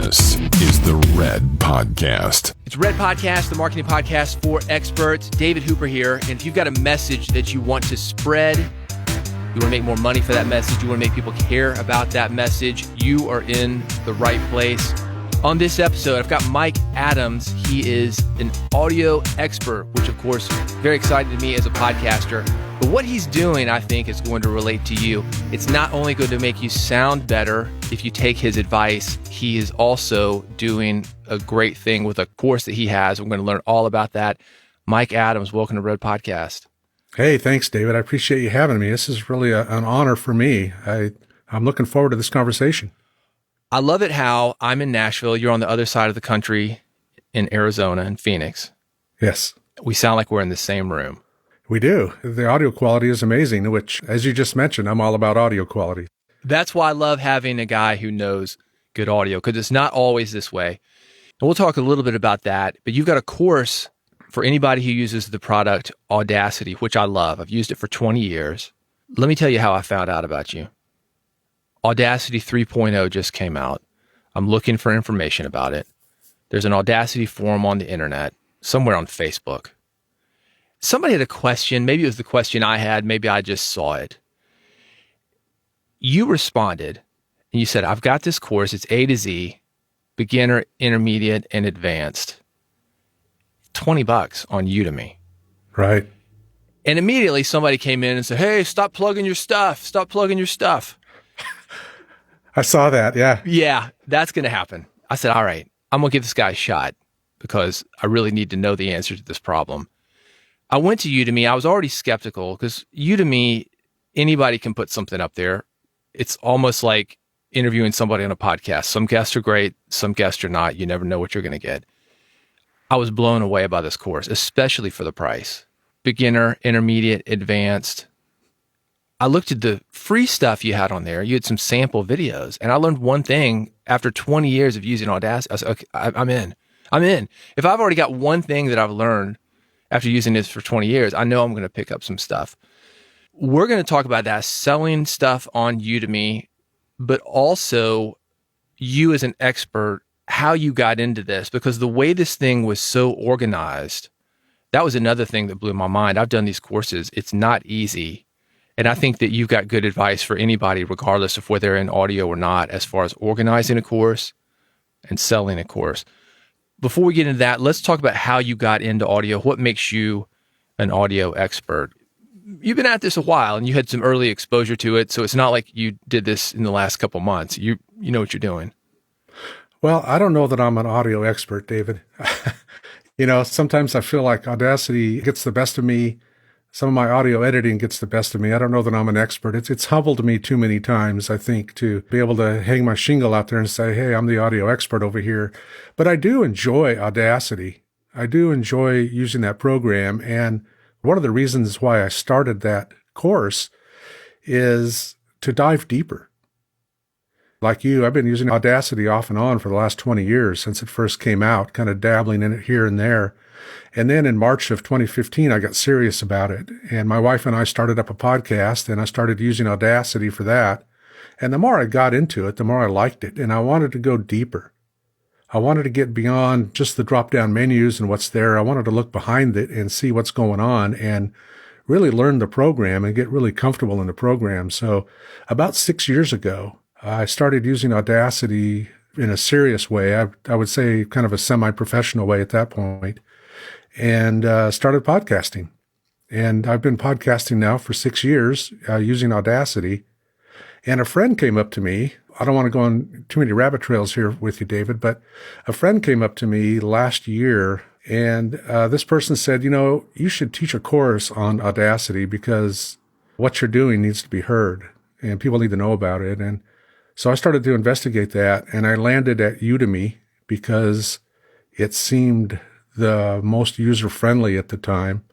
This is the Red Podcast. It's Red Podcast, the marketing podcast for experts. David Hooper here. And if you've got a message that you want to spread, you want to make more money for that message, you want to make people care about that message, you are in the right place. On this episode, I've got Mike Adams. He is an audio expert, which of course, very exciting to me as a podcaster. But what he's doing, I think, is going to relate to you. It's not only going to make you sound better if you take his advice, he is also doing a great thing with a course that he has. We're going to learn all about that. Mike Adams, welcome to Red Podcast. Hey, thanks, David. I appreciate you having me. This is really an honor for me. I'm looking forward to this conversation. I love it how I'm in Nashville. You're on the other side of the country in Arizona, in Phoenix. Yes. We sound like we're in the same room. We do. The audio quality is amazing, which, as you just mentioned, I'm all about audio quality. That's why I love having a guy who knows good audio, because it's not always this way. And we'll talk a little bit about that. But you've got a course for anybody who uses the product Audacity, which I love. I've used it for 20 years. Let me tell you how I found out about you. Audacity 3.0 just came out. I'm looking for information about it. There's an Audacity Forum on the internet, somewhere on Facebook. Somebody had a question. Maybe it was the question I had. Maybe I just saw it. You responded and you said, I've got this course. It's A to Z, beginner, intermediate, and advanced. $20 on Udemy. Right. And immediately somebody came in and said, hey, stop plugging your stuff. Stop plugging your stuff. I saw that. Yeah. Yeah, that's going to happen. I said, all right, I'm going to give this guy a shot because I really need to know the answer to this problem. I went to Udemy. I was already skeptical because Udemy, anybody can put something up there. It's almost like interviewing somebody on a podcast. Some guests are great. Some guests are not. You never know what you're going to get. I was blown away by this course, especially for the price. Beginner, intermediate, advanced. I looked at the free stuff you had on there. You had some sample videos. And I learned one thing after 20 years of using Audacity. I said, okay, I'm in. I'm in. If I've already got one thing that I've learned after using this for 20 years, I know I'm going to pick up some stuff. We're going to talk about that, selling stuff on Udemy, but also you as an expert, how you got into this, because the way this thing was so organized, that was another thing that blew my mind. I've done these courses. It's not easy. And I think that you've got good advice for anybody, regardless of whether they're in audio or not, as far as organizing a course and selling a course. Before we get into that, let's talk about how you got into audio. What makes you an audio expert? You've been at this a while and you had some early exposure to it. So it's not like you did this in the last couple months. You know what you're doing. Well, I don't know that I'm an audio expert, David. Sometimes I feel like Audacity gets the best of me. Some of my audio editing gets the best of me. I don't know that I'm an expert. It's humbled me too many times, I think, to be able to hang my shingle out there and say, hey, I'm the audio expert over here. But I do enjoy Audacity. I do enjoy using that program. And one of the reasons why I started that course is to dive deeper. Like you, I've been using Audacity off and on for the last 20 years since it first came out, kind of dabbling in it here and there. And then in March of 2015, I got serious about it. And my wife and I started up a podcast, and I started using Audacity for that. And the more I got into it, the more I liked it. And I wanted to go deeper. I wanted to get beyond just the drop-down menus and what's there. I wanted to look behind it and see what's going on and really learn the program and get really comfortable in the program. So about 6 years ago, I started using Audacity in a serious way. I would say kind of a semi-professional way at that point. And started podcasting. And I've been podcasting now for 6 years using Audacity. And a friend came up to me. I don't want to go on too many rabbit trails here with you, David, but a friend came up to me last year, and this person said, you should teach a course on Audacity because what you're doing needs to be heard, and people need to know about it. And so I started to investigate that, and I landed at Udemy because it seemed the most user-friendly at the time.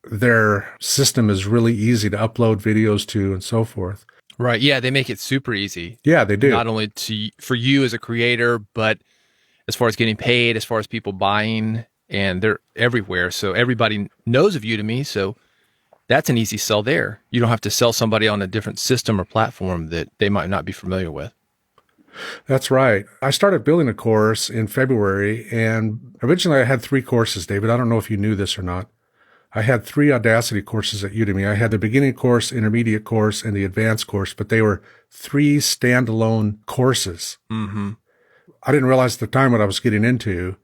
Their system is really easy to upload videos to and so forth. Right. Yeah, they make it super easy. Yeah, they do. Not only for you as a creator, but as far as getting paid, as far as people buying, and they're everywhere. So everybody knows of Udemy, so that's an easy sell there. You don't have to sell somebody on a different system or platform that they might not be familiar with. That's right. I started building a course in February, and originally I had 3 courses, David. I don't know if you knew this or not. I had 3 Audacity courses at Udemy. I had the beginning course, intermediate course, and the advanced course, but they were 3 standalone courses. Mm-hmm. I didn't realize at the time what I was getting into,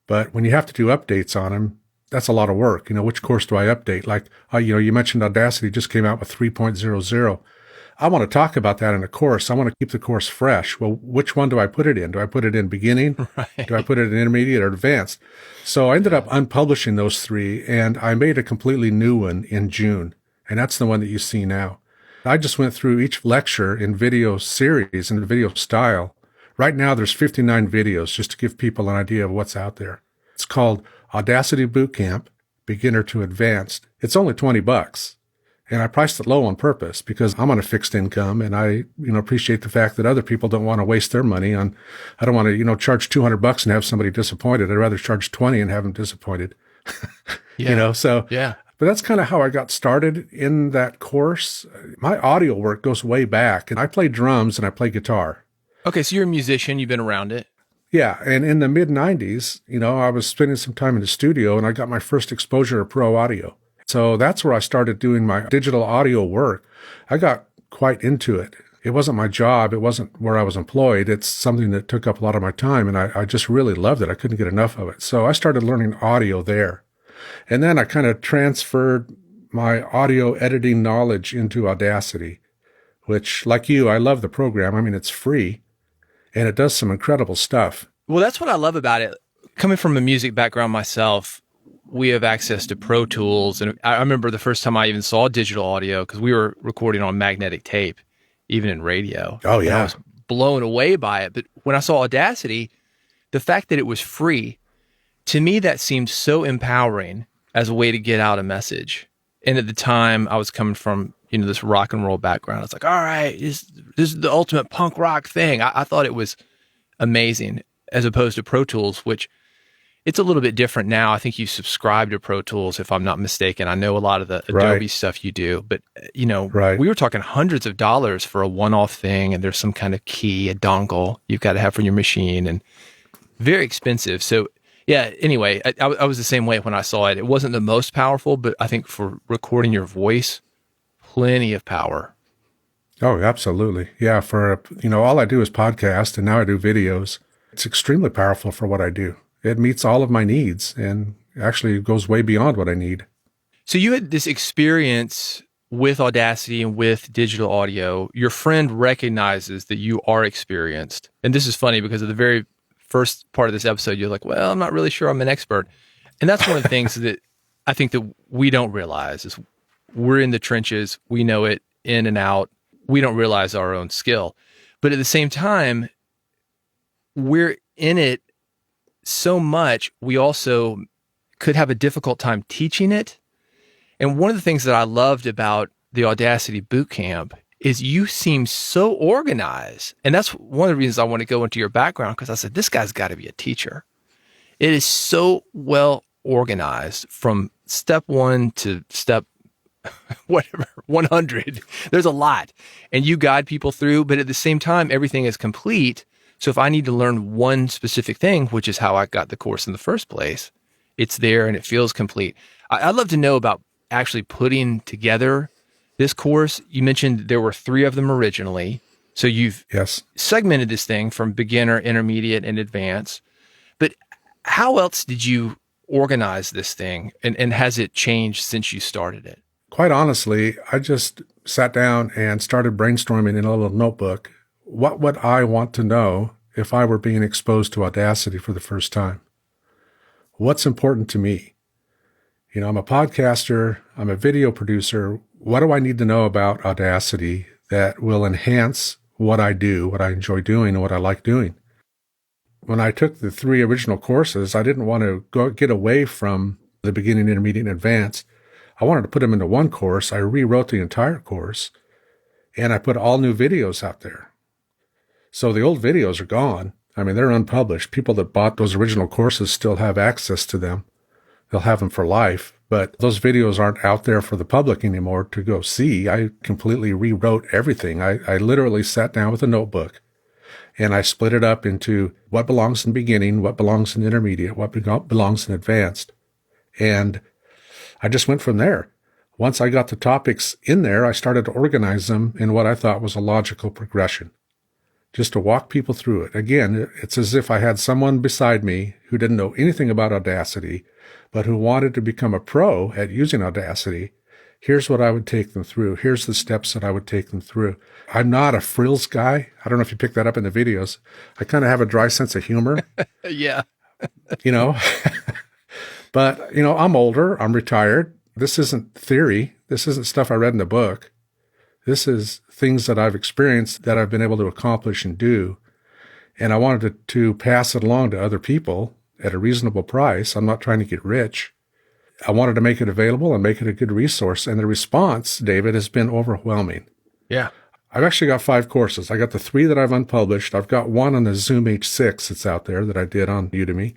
but when you have to do updates on them, that's a lot of work. Which course do I update? Like, you mentioned Audacity just came out with 3.00. I want to talk about that in a course. I want to keep the course fresh. Well, which one do I put it in? Do I put it in beginning? Right. Do I put it in intermediate or advanced? So I ended up unpublishing those 3, and I made a completely new one in June. And that's the one that you see now. I just went through each lecture in video series and video style. Right now, there's 59 videos, just to give people an idea of what's out there. It's called Audacity Bootcamp, Beginner to Advanced. It's only $20. And I priced it low on purpose because I'm on a fixed income, and I, appreciate the fact that other people don't want to waste their money on. I don't want to, charge $200 and have somebody disappointed. I'd rather charge 20 and have them disappointed. Yeah. Yeah. But that's kind of how I got started in that course. My audio work goes way back, and I play drums and I play guitar. Okay, so you're a musician. You've been around it. Yeah, and in the mid 90s, I was spending some time in the studio, and I got my first exposure to pro audio. So that's where I started doing my digital audio work. I got quite into it. It wasn't my job. It wasn't where I was employed. It's something that took up a lot of my time, and I just really loved it. I couldn't get enough of it. So I started learning audio there. And then I kind of transferred my audio editing knowledge into Audacity, which, like you, I love the program. I mean, it's free, and it does some incredible stuff. Well, that's what I love about it. Coming from a music background myself, we have access to Pro Tools. And I remember the first time I even saw digital audio, because we were recording on magnetic tape, even in radio. Oh, yeah. And I was blown away by it. But when I saw Audacity, the fact that it was free, to me, that seemed so empowering as a way to get out a message. And at the time, I was coming from, this rock and roll background. I was like, all right, this is the ultimate punk rock thing. I thought it was amazing, as opposed to Pro Tools, which it's a little bit different now. I think you subscribe to Pro Tools, if I'm not mistaken. I know a lot of the Adobe stuff you do, but we were talking hundreds of dollars for a one-off thing, and there's some kind of key, a dongle you've got to have for your machine, and very expensive. So yeah, anyway, I was the same way when I saw it. It wasn't the most powerful, but I think for recording your voice, plenty of power. Oh, absolutely. Yeah, for, all I do is podcast, and now I do videos. It's extremely powerful for what I do. It meets all of my needs and actually goes way beyond what I need. So you had this experience with Audacity and with digital audio. Your friend recognizes that you are experienced. And this is funny because of the very first part of this episode, you're like, well, I'm not really sure I'm an expert. And that's one of the things that I think that we don't realize is we're in the trenches. We know it in and out. We don't realize our own skill. But at the same time, we're in it so much, we also could have a difficult time teaching it. And one of the things that I loved about the Audacity Bootcamp is you seem so organized. And that's one of the reasons I want to go into your background, because I said, this guy's got to be a teacher. It is so well organized from step 1 to step whatever, 100. There's a lot. And you guide people through, but at the same time, everything is complete. So if I need to learn one specific thing, which is how I got the course in the first place, it's there and it feels complete. I'd love to know about actually putting together this course. You mentioned there were 3 of them originally. So you've segmented this thing from beginner, intermediate, and advanced. But how else did you organize this thing? And has it changed since you started it? Quite honestly, I just sat down and started brainstorming in a little notebook. What would I want to know if I were being exposed to Audacity for the first time? What's important to me? I'm a podcaster. I'm a video producer. What do I need to know about Audacity that will enhance what I do, what I enjoy doing, and what I like doing? When I took the 3 original courses, I didn't want to get away from the beginning, intermediate, and advanced. I wanted to put them into one course. I rewrote the entire course, and I put all new videos out there. So the old videos are gone. I mean, they're unpublished. People that bought those original courses still have access to them. They'll have them for life. But those videos aren't out there for the public anymore to go see. I completely rewrote everything. I literally sat down with a notebook And I split it up into what belongs in beginning, what belongs in intermediate, what belongs in advanced. And I just went from there. Once I got the topics in there, I started to organize them in what I thought was a logical progression, just to walk people through it. Again, it's as if I had someone beside me who didn't know anything about Audacity, but who wanted to become a pro at using Audacity. Here's what I would take them through. Here's the steps that I would take them through. I'm not a frills guy. I don't know if you picked that up in the videos. I kind of have a dry sense of humor. Yeah. But, I'm older. I'm retired. This isn't theory. This isn't stuff I read in a book. This is things that I've experienced that I've been able to accomplish and do. And I wanted to pass it along to other people at a reasonable price. I'm not trying to get rich. I wanted to make it available and make it a good resource. And the response, David, has been overwhelming. Yeah. I've actually got 5 courses. I got the 3 that I've unpublished. I've got one on the Zoom H6 that's out there that I did on Udemy.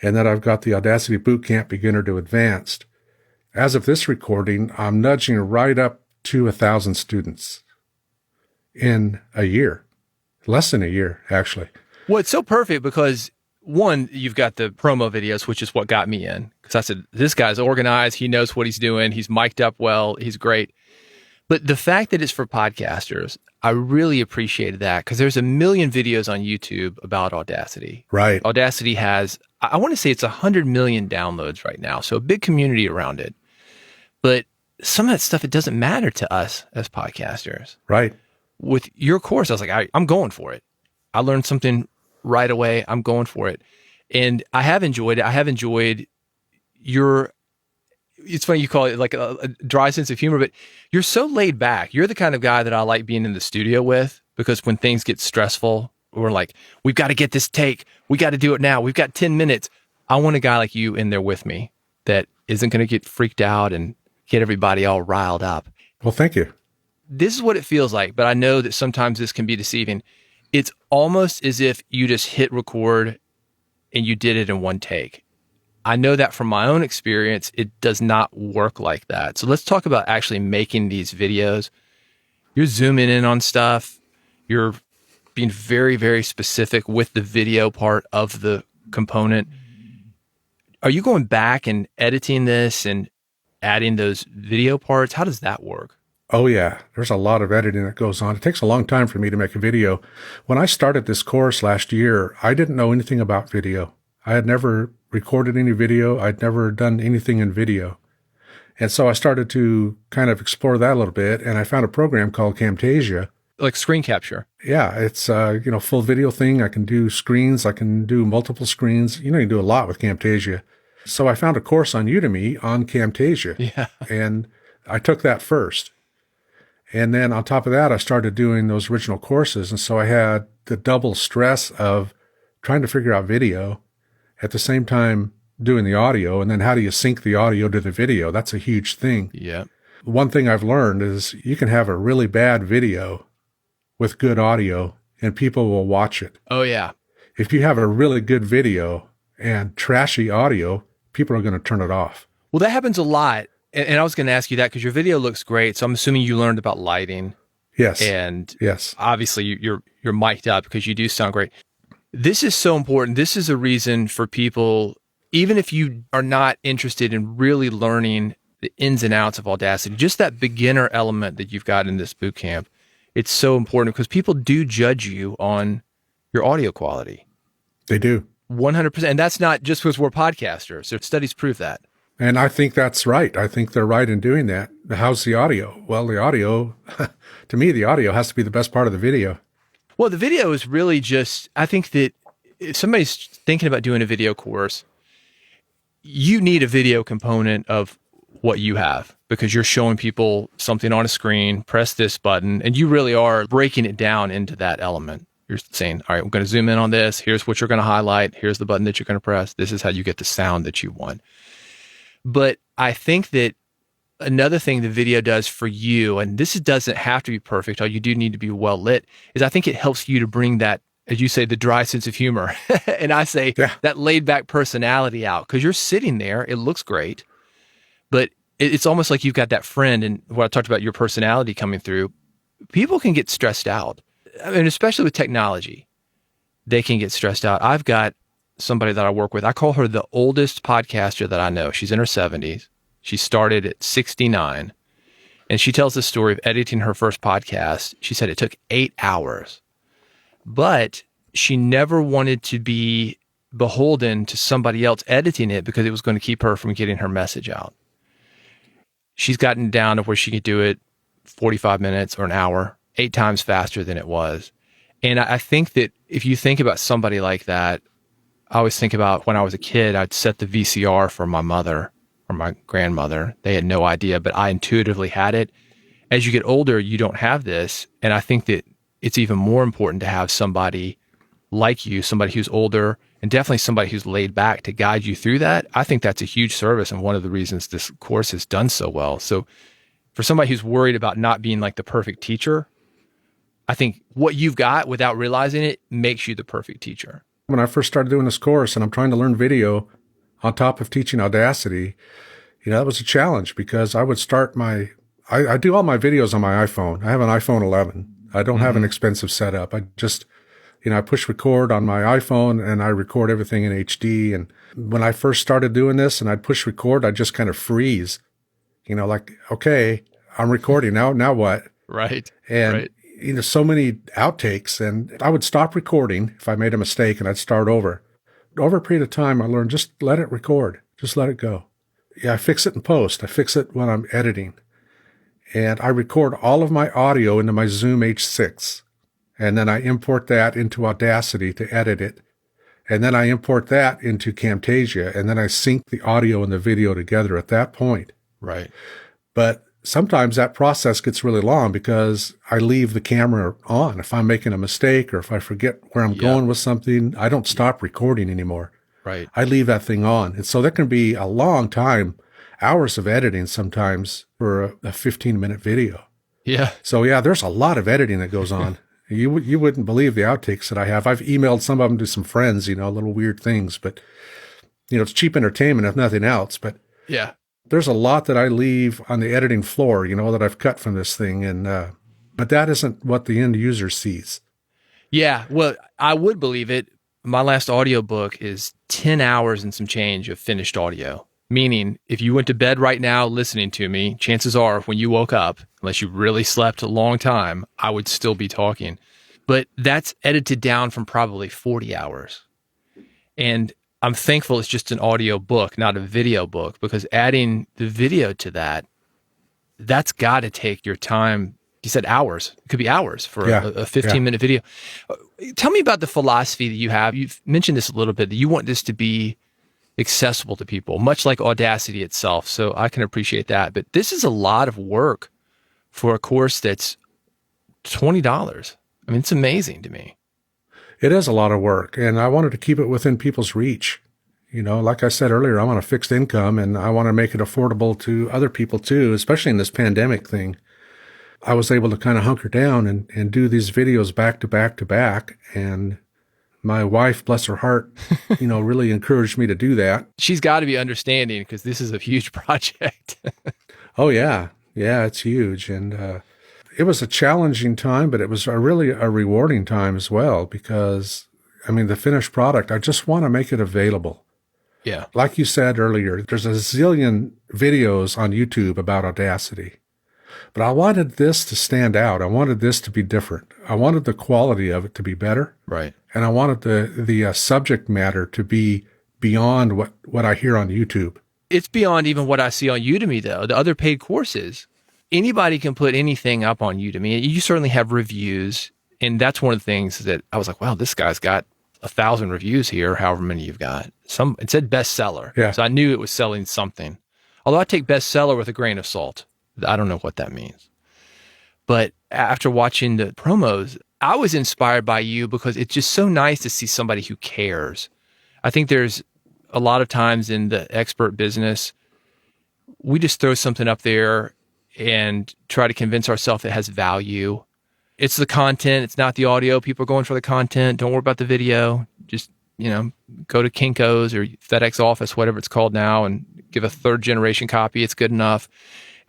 And then I've got the Audacity Bootcamp Beginner to Advanced. As of this recording, I'm nudging right up to 1,000 students in a year. Less than a year, actually. Well, it's so perfect because, one, you've got the promo videos, which is what got me in. Because I said, this guy's organized. He knows what he's doing. He's mic'd up well. He's great. But the fact that it's for podcasters, I really appreciated that because there's a million videos on YouTube about Audacity. Right. Audacity has, I want to say it's 100 million downloads right now. So a big community around it. But some of that stuff, it doesn't matter to us as podcasters. Right. With your course, I was like, I'm going for it. I learned something right away. I'm going for it. And I have enjoyed it. I have enjoyed it's funny you call it like a dry sense of humor, but you're so laid back. You're the kind of guy that I like being in the studio with, because when things get stressful, we're like, we've got to get this take. We got to do it now. We've got 10 minutes. I want a guy like you in there with me that isn't going to get freaked out and get everybody all riled up. Well, thank you. This is what it feels like, but I know that sometimes this can be deceiving. It's almost as if you just hit record and you did it in one take. I know that from my own experience, it does not work like that. So let's talk about actually making these videos. You're zooming in on stuff. You're being very, very specific with the video part of the component. Are you going back and editing this and adding those video parts? How does that work? Oh, yeah. There's a lot of editing that goes on. It takes a long time for me to make a video. When I started this course last year, I didn't know anything about video. I had never recorded any video. I'd never done anything in video. And so I started to kind of explore that a little bit, and I found a program called Camtasia. Like screen capture. Yeah, it's full video thing. I can do screens. I can do multiple screens. You can do a lot with Camtasia. So I found a course on Udemy on Camtasia. Yeah. And I took that first. And then on top of that, I started doing those original courses. And so I had the double stress of trying to figure out video at the same time doing the audio. And then how do you sync the audio to the video? That's a huge thing. Yeah. One thing I've learned is you can have a really bad video with good audio and people will watch it. Oh, yeah. If you have a really good video and trashy audio, people are going to turn it off. Well, that happens a lot. And I was going to ask you that because your video looks great. So I'm assuming you learned about lighting. Yes. And yes, obviously you're mic'd up because you do sound great. This is so important. This is a reason for people, even if you are not interested in really learning the ins and outs of Audacity, just that beginner element that you've got in this bootcamp, it's so important because people do judge you on your audio quality. They do. 100%. And that's not just because we're podcasters. Their studies prove that. And I think that's right. I think they're right in doing that. How's the audio? Well, the audio, to me, the audio has to be the best part of the video. Well, the video is really just, I think that if somebody's thinking about doing a video course, you need a video component of what you have because you're showing people something on a screen, press this button, and you really are breaking it down into that element. You're saying, all right, I'm going to zoom in on this. Here's what you're going to highlight. Here's the button that you're going to press. This is how you get the sound that you want. But I think that another thing the video does for you, and this doesn't have to be perfect, all you do need to be well lit, is I think it helps you to bring that, as you say, the dry sense of humor. And I say that laid back personality out because you're sitting there. It looks great, but it's almost like you've got that friend. And what I talked about, your personality coming through, people can get stressed out. and especially with technology, they can get stressed out. I've got somebody that I work with. I call her the oldest podcaster that I know. She's in her 70s. She started at 69. And she tells the story of editing her first podcast. She said it took 8 hours. But she never wanted to be beholden to somebody else editing it because it was going to keep her from getting her message out. She's gotten down to where she could do it 45 minutes or an hour, 8 times faster than it was. And I think that if you think about somebody like that, I always think about when I was a kid, I'd set the VCR for my mother or my grandmother. They had no idea, but I intuitively had it. As you get older, you don't have this. And I think that it's even more important to have somebody like you, somebody who's older, and definitely somebody who's laid back to guide you through that. I think that's a huge service and one of the reasons this course has done so well. So for somebody who's worried about not being like the perfect teacher, I think what you've got without realizing it makes you the perfect teacher. When I first started doing this course and I'm trying to learn video on top of teaching Audacity, that was a challenge because I would start I do all my videos on my iPhone. I have an iPhone 11. I don't have an expensive setup. I just, I push record on my iPhone and I record everything in HD. And when I first started doing this and I'd push record, I'd just kind of freeze, like, okay, I'm recording now what? Right. And, so many outtakes, and I would stop recording if I made a mistake and I'd start over. Over a period of time, I learned just let it record. Just let it go. Yeah, I fix it in post. I fix it when I'm editing. And I record all of my audio into my Zoom H6. And then I import that into Audacity to edit it. And then I import that into Camtasia. And then I sync the audio and the video together at that point. Right. But sometimes that process gets really long because I leave the camera on. If I'm making a mistake or if I forget where I'm going with something, I don't stop recording anymore. Right. I leave that thing on. And so there can be a long time, hours of editing sometimes for a 15-minute video. Yeah. So there's a lot of editing that goes on. You wouldn't believe the outtakes that I have. I've emailed some of them to some friends, little weird things, but it's cheap entertainment if nothing else. But yeah, there's a lot that I leave on the editing floor, that I've cut from this thing. And, but that isn't what the end user sees. Yeah. Well, I would believe it. My last audiobook is 10 hours and some change of finished audio. Meaning, if you went to bed right now listening to me, chances are when you woke up, unless you really slept a long time, I would still be talking. But that's edited down from probably 40 hours. And I'm thankful it's just an audio book, not a video book, because adding the video to that's got to take your time. You said hours. It could be hours for a 15-minute video. Tell me about the philosophy that you have. You've mentioned this a little bit, that you want this to be accessible to people, much like Audacity itself. So I can appreciate that. But this is a lot of work for a course that's $20. I mean, it's amazing to me. It is a lot of work, and I wanted to keep it within people's reach. Like I said earlier, I'm on a fixed income, and I want to make it affordable to other people too, especially in this pandemic thing. I was able to kind of hunker down and do these videos back to back to back, and my wife, bless her heart, really encouraged me to do that. She's got to be understanding because this is a huge project. Oh, yeah. Yeah, it's huge. And it was a challenging time, but it was really a rewarding time as well because, the finished product, I just want to make it available. Yeah. Like you said earlier, there's a zillion videos on YouTube about Audacity. But I wanted this to stand out. I wanted this to be different. I wanted the quality of it to be better. Right. And I wanted the subject matter to be beyond what I hear on YouTube. It's beyond even what I see on Udemy, though. The other paid courses, anybody can put anything up on Udemy. You certainly have reviews. And that's one of the things that I was like, wow, this guy's got 1,000 reviews here, however many you've got. It said bestseller. Yeah. So I knew it was selling something. Although I take bestseller with a grain of salt. I don't know what that means. But after watching the promos, I was inspired by you because it's just so nice to see somebody who cares. I think there's a lot of times in the expert business, we just throw something up there and try to convince ourselves it has value. It's the content. It's not the audio. People are going for the content. Don't worry about the video. Just, go to Kinko's or FedEx Office, whatever it's called now, and give a third generation copy. It's good enough.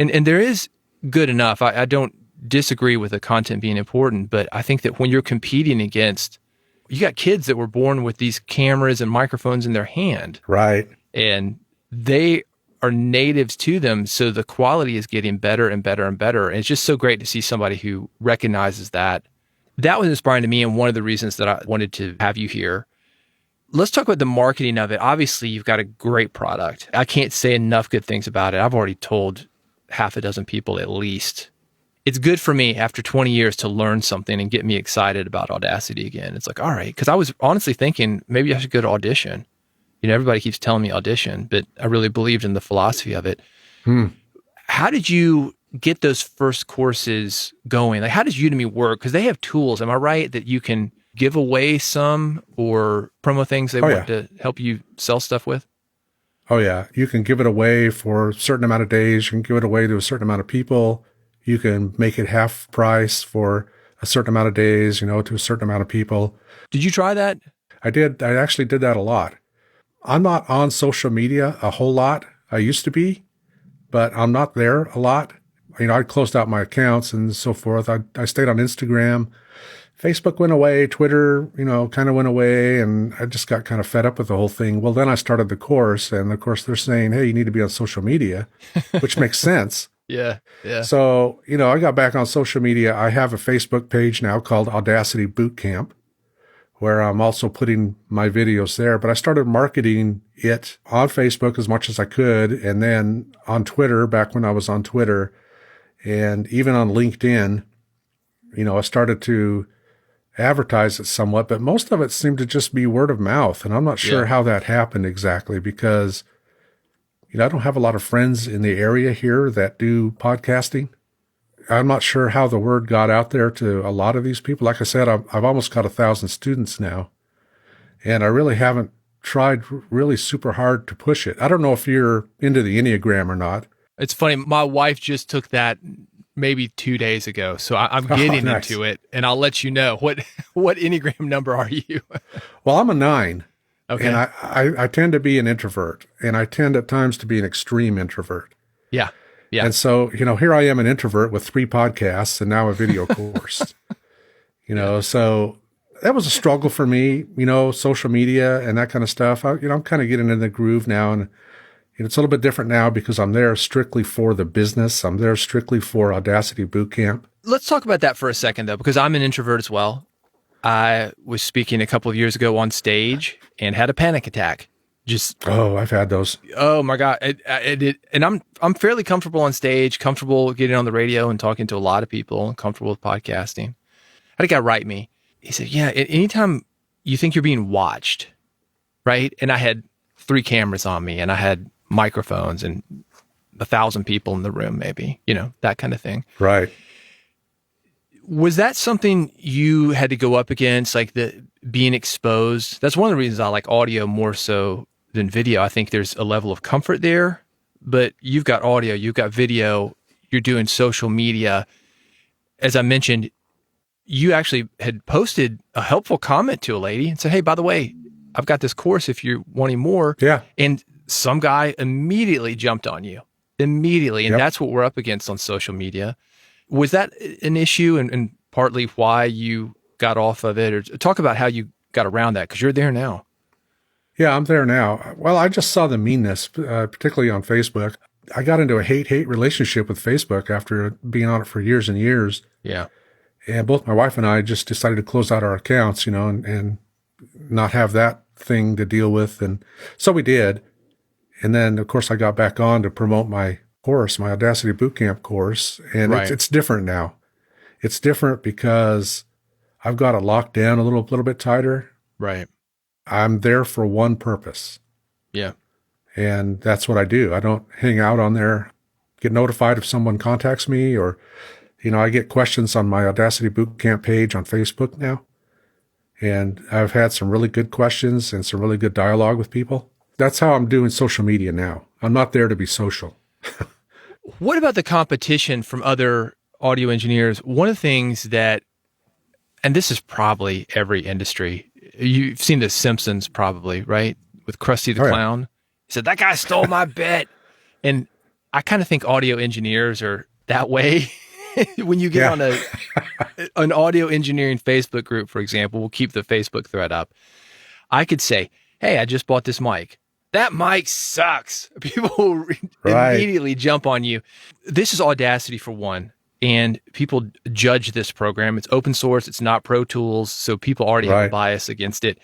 And there is good enough. I don't disagree with the content being important, but I think that when you're competing against, you got kids that were born with these cameras and microphones in their hand. Right. And they are natives to them. So the quality is getting better and better and better. And it's just so great to see somebody who recognizes that. That was inspiring to me, and one of the reasons that I wanted to have you here. Let's talk about the marketing of it. Obviously, you've got a great product. I can't say enough good things about it. I've already told half a dozen people at least. It's good for me after 20 years to learn something and get me excited about Audacity again. It's like, all right, because I was honestly thinking maybe I should go to Audition. Everybody keeps telling me Audition, but I really believed in the philosophy of it. How did you get those first courses going? Like, how does Udemy work? Because they have tools, am I right, that you can give away some or promo things they want to help you sell stuff with? Oh, yeah. You can give it away for a certain amount of days. You can give it away to a certain amount of people. You can make it half price for a certain amount of days, to a certain amount of people. Did you try that? I did. I actually did that a lot. I'm not on social media a whole lot. I used to be, but I'm not there a lot. I closed out my accounts and so forth. I stayed on Instagram. Facebook went away. Twitter, kind of went away. And I just got kind of fed up with the whole thing. Well, then I started the course. And of course, they're saying, hey, you need to be on social media, which makes sense. Yeah. So, I got back on social media. I have a Facebook page now called Audacity Bootcamp, where I'm also putting my videos there. But I started marketing it on Facebook as much as I could, and then on Twitter, back when I was on Twitter, and even on LinkedIn, I started to advertise it somewhat, but most of it seemed to just be word of mouth. And I'm not sure how that happened exactly because, I don't have a lot of friends in the area here that do podcasting. I'm not sure how the word got out there to a lot of these people. Like I said, I've almost got 1,000 students now, and I really haven't tried really super hard to push it. I don't know if you're into the Enneagram or not. It's funny. My wife just took that maybe 2 days ago, so I'm getting into it, and I'll let you know. What Enneagram number are you? Well, I'm a 9. Okay. And I tend to be an introvert, and I tend at times to be an extreme introvert. Yeah. And so, here I am, an introvert with 3 podcasts and now a video course. So that was a struggle for me, social media and that kind of stuff. I'm kind of getting in the groove now, and it's a little bit different now because I'm there strictly for the business. I'm there strictly for Audacity Bootcamp. Let's talk about that for a second, though, because I'm an introvert as well. I was speaking a couple of years ago on stage and had a panic attack. I've had those. Oh my God. And I'm fairly comfortable on stage, comfortable getting on the radio and talking to a lot of people, and comfortable with podcasting. I had a guy write me. He said, yeah, anytime you think you're being watched, right? And I had 3 cameras on me, and I had microphones and 1,000 people in the room, maybe, that kind of thing. Right. Was that something you had to go up against, like the being exposed? That's one of the reasons I like audio more so than video. I think there's a level of comfort there, but you've got audio, you've got video, you're doing social media. As I mentioned, you actually had posted a helpful comment to a lady and said, hey, by the way, I've got this course if you're wanting more. Yeah. And some guy immediately jumped on you. Immediately. And that's what we're up against on social media. Was that an issue and partly why you got off of it? Or talk about how you got around that, because you're there now. Yeah, I'm there now. Well, I just saw the meanness, particularly on Facebook. I got into a hate-hate relationship with Facebook after being on it for years and years. Yeah. And both my wife and I just decided to close out our accounts, and not have that thing to deal with. And so we did. And then, of course, I got back on to promote my course, my Audacity Bootcamp course. And it's different now. It's different because I've got it locked down a little bit tighter. Right. I'm there for one purpose. Yeah. And that's what I do. I don't hang out on there, get notified if someone contacts me, or, I get questions on my Audacity Bootcamp page on Facebook now. And I've had some really good questions and some really good dialogue with people. That's how I'm doing social media now. I'm not there to be social. What about the competition from other audio engineers? One of the things that, and this is probably every industry, you've seen The Simpsons probably, right? With Krusty the Clown. He said, that guy stole my bit. And I kind of think audio engineers are that way. when you get on an audio engineering Facebook group, for example, we'll keep the Facebook thread up. I could say, hey, I just bought this mic. That mic sucks. People will immediately jump on you. This is Audacity for one, and people judge this program. It's open source. It's not Pro Tools, so people already have a bias against it.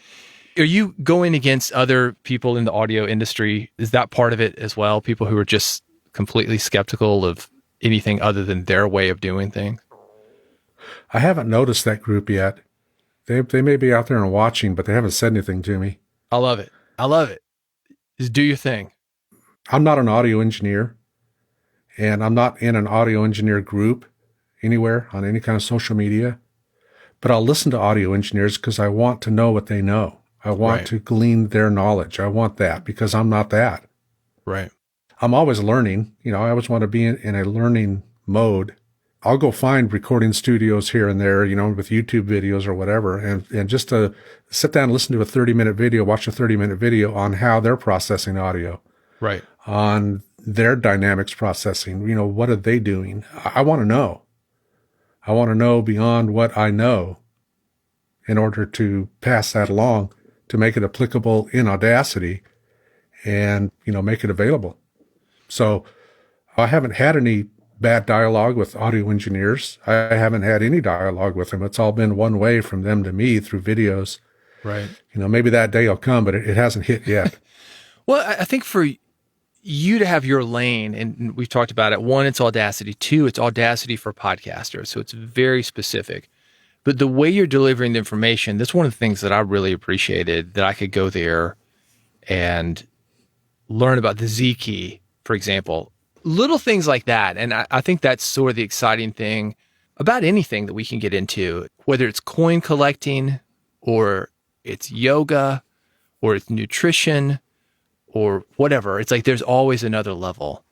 Are you going against other people in the audio industry? Is that part of it as well? People who are just completely skeptical of anything other than their way of doing things? I haven't noticed that group yet. They may be out there and watching, but they haven't said anything to me. I love it. I love it. Just do your thing. I'm not an audio engineer, and I'm not in an audio engineer group anywhere on any kind of social media, but I'll listen to audio engineers because I want to know what they know. I want to glean their knowledge. I want that because I'm not that. Right. I'm always learning. I always want to be in a learning mode. I'll go find recording studios here and there, with YouTube videos or whatever, and just to sit down and listen to a 30-minute video, watch a 30-minute video on how they're processing audio. Right. On their dynamics processing. What are they doing? I want to know. I want to know beyond what I know in order to pass that along to make it applicable in Audacity and, make it available. So I haven't had any bad dialogue with audio engineers. I haven't had any dialogue with them. It's all been one way from them to me through videos. Right. Maybe that day will come, but it hasn't hit yet. Well, I think for you to have your lane, and we've talked about it, one, it's Audacity. Two, it's Audacity for podcasters. So it's very specific. But the way you're delivering the information, that's one of the things that I really appreciated, that I could go there and learn about the Z key, for example. Little things like that. And I think that's sort of the exciting thing about anything that we can get into, whether it's coin collecting or it's yoga or it's nutrition or whatever. It's like there's always another level.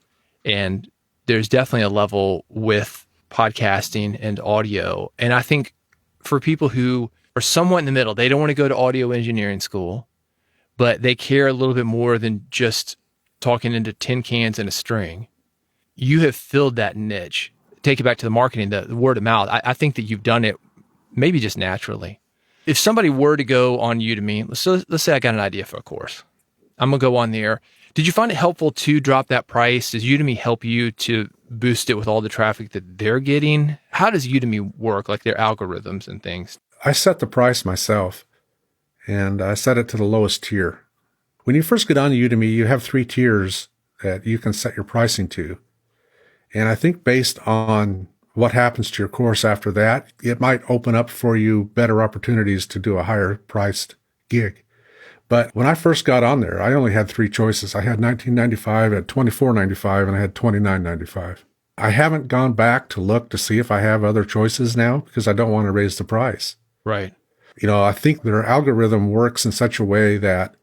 And there's definitely a level with podcasting and audio. And I think for people who are somewhat in the middle, they don't want to go to audio engineering school, but they care a little bit more than just talking into tin cans and a string. You have filled that niche. Take it back to the marketing, the word of mouth. I think that you've done it maybe just naturally. If somebody were to go on Udemy, let's say I got an idea for a course. I'm going to go on there. Did you find it helpful to drop that price? Does Udemy help you to boost it with all the traffic that they're getting? How does Udemy work, like their algorithms and things? I set the price myself, and I set it to the lowest tier. When you first get on Udemy, you have 3 tiers that you can set your pricing to. And I think based on what happens to your course after that, it might open up for you better opportunities to do a higher priced gig. But when I first got on there, I only had 3 choices. I had $19.95, I had $24.95, and I had $29.95. I haven't gone back to look to see if I have other choices now because I don't want to raise the price. Right. I think their algorithm works in such a way that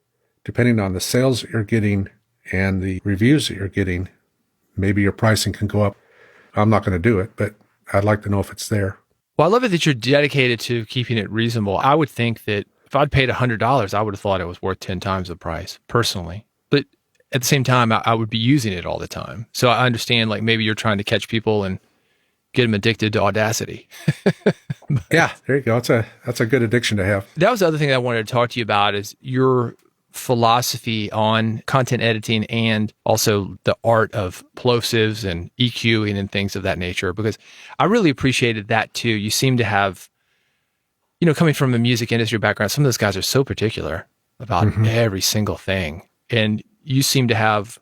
depending on the sales that you're getting and the reviews that you're getting, maybe your pricing can go up. I'm not going to do it, but I'd like to know if it's there. Well, I love it that you're dedicated to keeping it reasonable. I would think that if I'd paid $100, I would have thought it was worth 10 times the price, personally. But at the same time, I would be using it all the time. So I understand, like, maybe you're trying to catch people and get them addicted to Audacity. Yeah, there you go. That's a good addiction to have. That was the other thing I wanted to talk to you about is your philosophy on content editing and also the art of plosives and EQing and things of that nature, because I really appreciated that too. You seem to have, coming from a music industry background, some of those guys are so particular about every single thing. And you seem to have,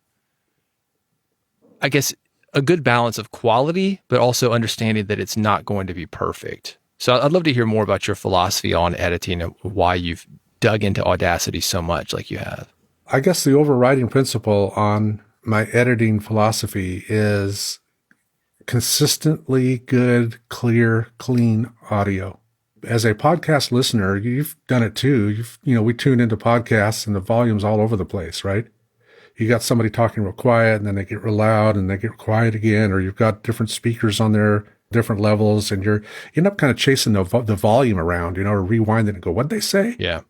I guess, a good balance of quality, but also understanding that it's not going to be perfect. So I'd love to hear more about your philosophy on editing and why you've dug into Audacity so much like you have. I guess the overriding principle on my editing philosophy is consistently good, clear, clean audio. As a podcast listener, you've done it too. We tune into podcasts and the volume's all over the place, right? You got somebody talking real quiet and then they get real loud and they get quiet again, or you've got different speakers on there, different levels, and you end up kind of chasing the volume around, or rewinding and go, what'd they say? Yeah.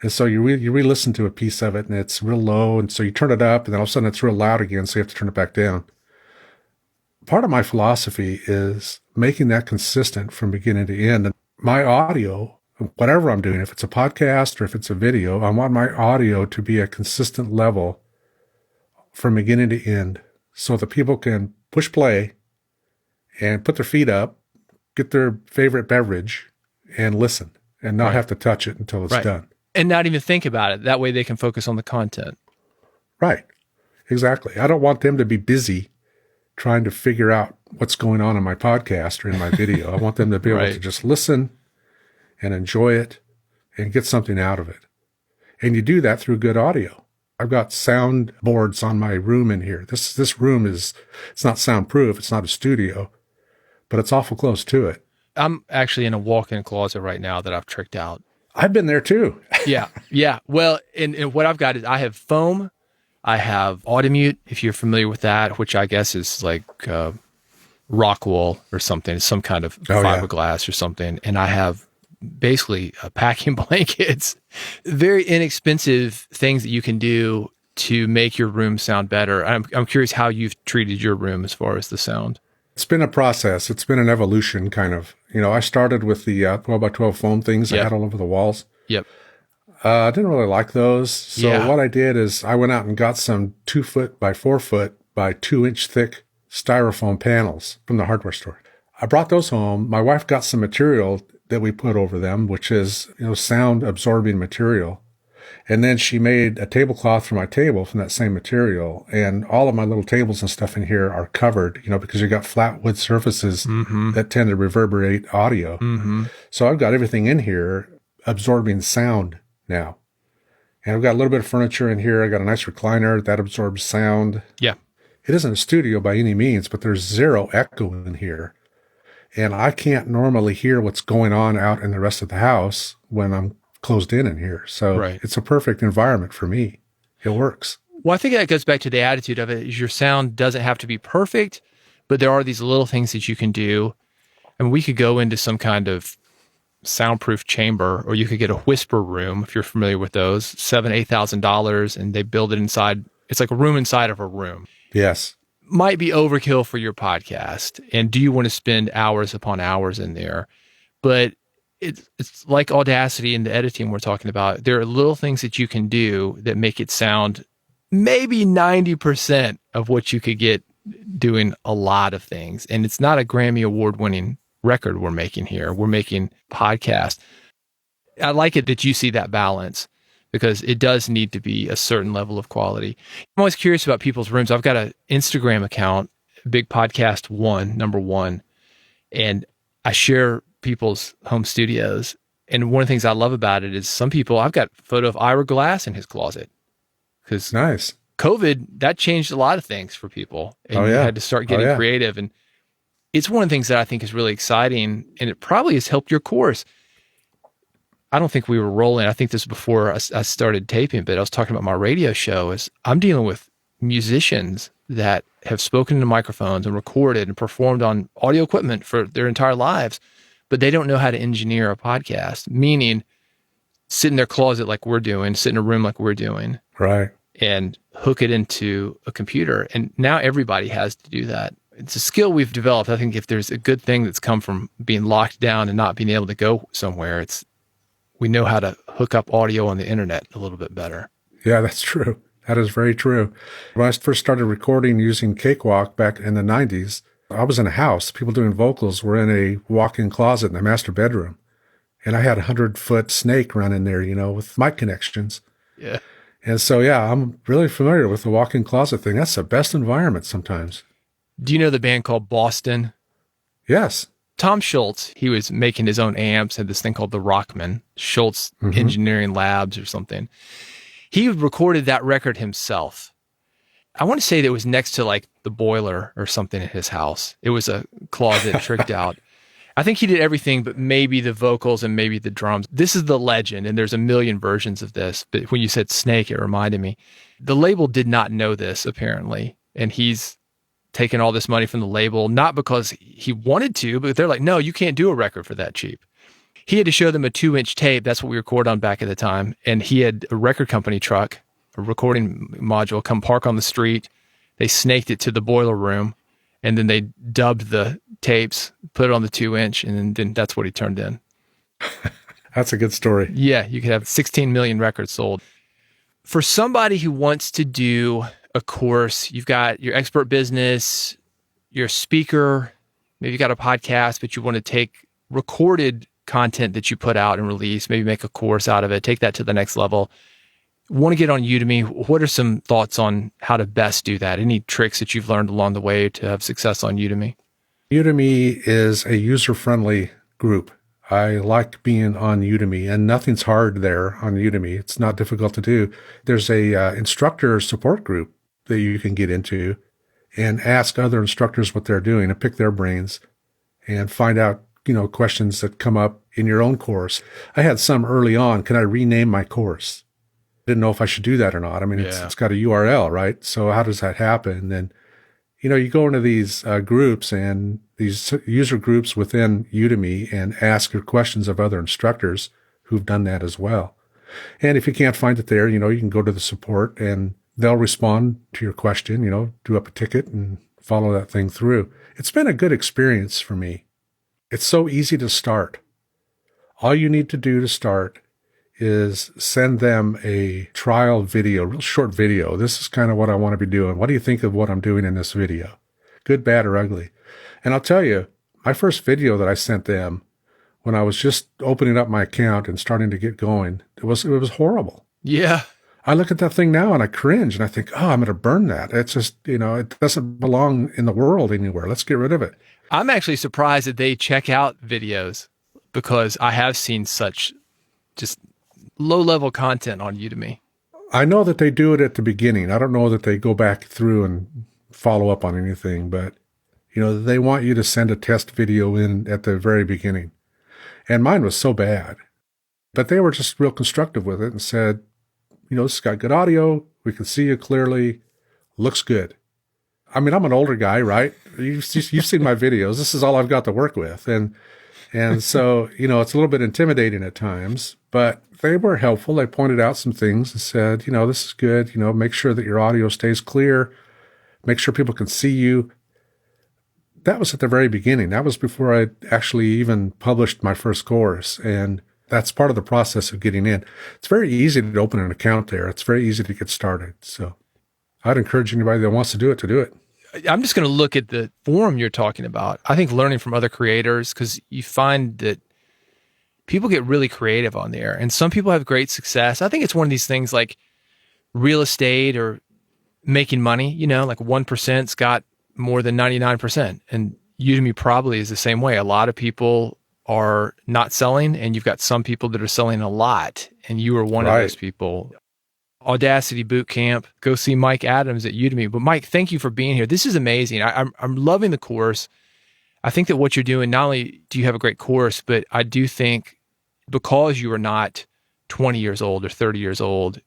And so you re-listen to a piece of it and it's real low. And so you turn it up and then all of a sudden it's real loud again. So you have to turn it back down. part of my philosophy is making that consistent from beginning to end. And my audio, whatever I'm doing, if it's a podcast or if it's a video, I want my audio to be a consistent level from beginning to end so that people can push play and put their feet up, get their favorite beverage, and listen and not have to touch it until it's done. And not even think about it. That way they can focus on the content. Right. Exactly. I don't want them to be busy trying to figure out what's going on in my podcast or in my video. I want them to be able to just listen and enjoy it and get something out of it. And you do that through good audio. I've got sound boards on my room in here. This room it's not soundproof. It's not a studio, but it's awful close to it. I'm actually in a walk-in closet right now that I've tricked out. I've been there too. Yeah. Well, and what I've got is I have foam, I have Automute, if you're familiar with that, which I guess is like rock wool or something, some kind of fiberglass or something. And I have basically packing blankets, very inexpensive things that you can do to make your room sound better. I'm curious how you've treated your room as far as the sound. It's been a process. It's been an evolution, kind of. I started with the 12 by 12 foam things I had all over the walls. Yep. I didn't really like those. So what I did is I went out and got some 2 foot by 4 foot by 2 inch thick styrofoam panels from the hardware store. I brought those home. My wife got some material that we put over them, which is, sound absorbing material. And then she made a tablecloth for my table from that same material. And all of my little tables and stuff in here are covered, because you got flat wood surfaces that tend to reverberate audio. So I've got everything in here absorbing sound now. And I've got a little bit of furniture in here. I got a nice recliner that absorbs sound. Yeah. It isn't a studio by any means, but there's zero echo in here. And I can't normally hear what's going on out in the rest of the house when I'm closed in here. So it's a perfect environment for me. It works. Well, I think that goes back to the attitude of it. Is your sound doesn't have to be perfect, but there are these little things that you can do. And we could go into some kind of soundproof chamber, or you could get a whisper room if you're familiar with those, $8,000, and they build it inside. It's like a room inside of a room. Yes. Might be overkill for your podcast. And do you want to spend hours upon hours in there? But it's like Audacity and the editing we're talking about. There are little things that you can do that make it sound maybe 90% of what you could get doing a lot of things. And it's not a Grammy Award-winning record we're making here. We're making podcast. I like it that you see that balance, because it does need to be a certain level of quality. I'm always curious about people's rooms. I've got an Instagram account, Big Podcast 1, number 1, and I share people's home studios. And one of the things I love about it is some people, I've got a photo of Ira Glass in his closet. Because nice. COVID, that changed a lot of things for people. And you had to start getting creative. And it's one of the things that I think is really exciting, and it probably has helped your course. I don't think we were rolling. I think this was before I started taping, but I was talking about my radio show. Is I'm dealing with musicians that have spoken into microphones and recorded and performed on audio equipment for their entire lives, but they don't know how to engineer a podcast, meaning sit in their closet like we're doing, sit in a room like we're doing. Right. And hook it into a computer. And now everybody has to do that. It's a skill we've developed. I think if there's a good thing that's come from being locked down and not being able to go somewhere, we know how to hook up audio on the internet a little bit better. Yeah, that's true. That is very true. When I first started recording using Cakewalk back in the 90s, I was in a house. People doing vocals were in a walk-in closet in the master bedroom. And I had a 100-foot snake running there, with mic connections. Yeah. And so, I'm really familiar with the walk-in closet thing. That's the best environment sometimes. Do you know the band called Boston? Yes. Tom Schultz, he was making his own amps, had this thing called the Rockman, Schultz Engineering Labs or something. He recorded that record himself. I want to say that it was next to like the boiler or something in his house. It was a closet tricked out. I think he did everything but maybe the vocals and maybe the drums. This is the legend, and there's a million versions of this. But when you said snake, it reminded me. The label did not know this, apparently, and he's taken all this money from the label, not because he wanted to, but they're like, no, you can't do a record for that cheap. He had to show them a 2-inch tape. That's what we recorded on back at the time. And he had a record company truck, a recording module, come park on the street. They snaked it to the boiler room, And then they dubbed the tapes, put it on the 2-inch, and then that's what he turned in. That's a good story. Yeah, you could have 16 million records sold. For somebody who wants to do a course, you've got your expert business, you're a speaker, maybe you got a podcast, but you want to take recorded content that you put out and release, maybe make a course out of it, take that to the next level. Want to get on Udemy. What are some thoughts on how to best do that? Any tricks that you've learned along the way to have success on Udemy? Udemy is a user-friendly group. I like being on Udemy, and nothing's hard there on Udemy. It's not difficult to do. There's a instructor support group that you can get into and ask other instructors what they're doing and pick their brains and find out, questions that come up in your own course. I had some early on. Can I rename my course? I didn't know if I should do that or not. I mean, it's got a URL, right? So how does that happen? And, you go into these groups and these user groups within Udemy and ask your questions of other instructors who've done that as well. And if you can't find it there, you can go to the support and they'll respond to your question, do up a ticket and follow that thing through. It's been a good experience for me. It's so easy to start. All you need to do to start is send them a trial video, real short video. This is kind of what I want to be doing. What do you think of what I'm doing in this video? Good, bad, or ugly? And I'll tell you, my first video that I sent them when I was just opening up my account and starting to get going, it was horrible. Yeah. I look at that thing now and I cringe and I think, I'm going to burn that. It's just, it doesn't belong in the world anywhere. Let's get rid of it. I'm actually surprised that they check out videos because I have seen such just low-level content on Udemy. I know that they do it at the beginning. I don't know that they go back through and follow up on anything, but, they want you to send a test video in at the very beginning. And mine was so bad. But they were just real constructive with it and said, this has got good audio. We can see you clearly. Looks good. I mean, I'm an older guy, right? You've seen my videos. This is all I've got to work with. And so, it's a little bit intimidating at times, but they were helpful. They pointed out some things and said, this is good. Make sure that your audio stays clear. Make sure people can see you. That was at the very beginning. That was before I actually even published my first course. And that's part of the process of getting in. It's very easy to open an account there. It's very easy to get started. So I'd encourage anybody that wants to do it. I'm just going to look at the forum you're talking about. I think learning from other creators, because you find that people get really creative on there and some people have great success. I think it's one of these things like real estate or making money, like 1%'s got more than 99%. And Udemy probably is the same way. A lot of people are not selling and you've got some people that are selling a lot and you are one of those people. Audacity Bootcamp, go see Mike Adams at Udemy. But Mike, thank you for being here. This is amazing. I'm loving the course. I think that what you're doing, not only do you have a great course, but I do think because you are not 20 years old or 30 years old,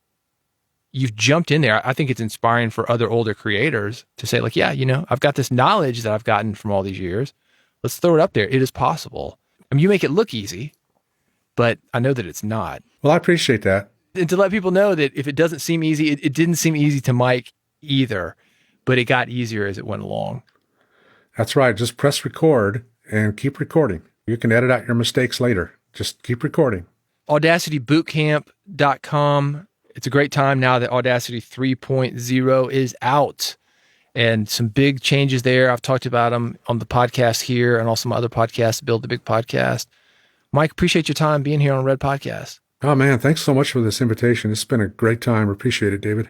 you've jumped in there. I think it's inspiring for other older creators to say like, yeah, I've got this knowledge that I've gotten from all these years. Let's throw it up there. It is possible. I mean, you make it look easy, but I know that it's not. Well, I appreciate that. And to let people know that if it doesn't seem easy, it didn't seem easy to Mike either, but it got easier as it went along. That's right. Just press record and keep recording. You can edit out your mistakes later. Just keep recording. AudacityBootcamp.com. It's a great time now that Audacity 3.0 is out and some big changes there. I've talked about them on the podcast here and also my other podcast, Build the Big Podcast. Mike, appreciate your time being here on Red Podcast. Oh, man, thanks so much for this invitation. It's been a great time. Appreciate it, David.